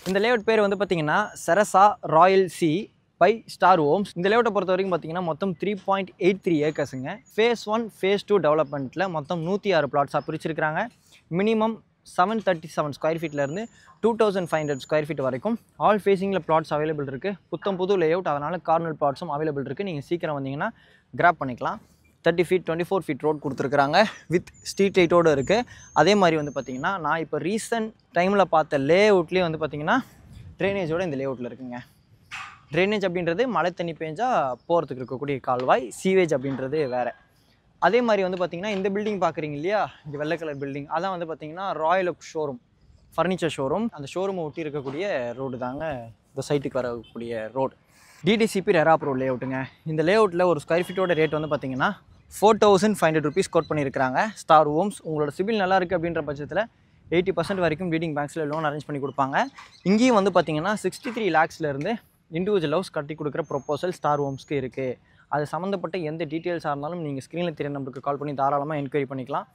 இந்த லேஅவுட் பேர் வந்து பார்த்தீங்கன்னா Sarasa Royal C by Star Homes. இந்த லேஅவுட்டை பொறுத்த வரைக்கும் பார்த்தீங்கன்னா மொத்தம் 3.83 ஏக்கர்ஸுங்க. ஃபேஸ் 1 ஃபேஸ் 2 டெவலப்மெண்ட்டில் மொத்தம் 106 பிளாட்ஸாக பிரிச்சிருக்கிறாங்க. மினிமம் 737 ஸ்கொயர் ஃபீட்லேருந்து 2500 ஸ்கொயர் ஃபீட் வரைக்கும் ஆல் ஃபேஸிங்கில் பிளாட்ஸ் அவைலபிள் இருக்குது. புத்தம் புது லேஅவுட், அதனால் கார்னர் பிளாட்ஸும் அவைலபிள் இருக்குது. நீங்கள் சீக்கிரம் வந்தீங்கன்னா கிராப் பண்ணிக்கலாம். 30 ஃபீட் 24 ஃபீட் ரோட் கொடுத்துருக்குறாங்க வித் ஸ்ட்ரீட் லைட்டோடு இருக்குது. அதே மாதிரி வந்து பார்த்திங்கன்னா நான் இப்போ ரீசன்ட் டைமில் பார்த்த லேஅவுட்லேயே வந்து பார்த்திங்கன்னா ட்ரைனேஜோடு இந்த லேஅவுட்டில் இருக்குங்க. ட்ரைனேஜ் அப்படின்றது மழை தண்ணி பேஞ்சால் போகிறதுக்கு இருக்கக்கூடிய கால்வாய், சீவேஜ் அப்படின்றது வேறு. அதே மாதிரி வந்து பார்த்திங்கன்னா இந்த பில்டிங் பார்க்குறீங்க இல்லையா, இந்த வெள்ளை கலர் பில்டிங், அதான் வந்து பார்த்திங்கன்னா royal oak showroom, furniture showroom. அந்த ஷோரூமை ஒட்டி இருக்கக்கூடிய ரோடு தாங்க இந்த சைட்டுக்கு வரக்கூடிய ரோடு. டிடிசிபி ரெரா ப்ரோ லேஅவுட்டுங்க. இந்த லேஅவுட்டில் ஒரு ஸ்கொயர் ஃபீட்டோட ரேட் வந்து பார்த்திங்கன்னா 4500 rupees கோட் பண்ணியிருக்கிறாங்க. Star Homes. உங்களோட சிபில் நல்லா இருக்குது அப்படின்ற பட்சத்தில் 80% வரைக்கும் லீடிங் பேங்க்ஸில் லோன் அரேஞ்ச் பண்ணி கொடுப்பாங்க. இங்கேயும் வந்து பார்த்திங்கன்னா 63 lakhsலேருந்து இண்டிவிஜுவல் ஹவுஸ் கட்டி கொடுக்குற ப்ரொப்போசல் ஸ்டார் ஹோம்ஸ்க்கு இருக்குது. அது சம்மந்தப்பட்ட எந்த டீட்டெயில்ஸாக இருந்தாலும் நீங்கள் ஸ்க்ரீனில் தெரிய நம்பருக்கு கால் பண்ணி தாராளமாக என்கொயரி பண்ணிக்கலாம்.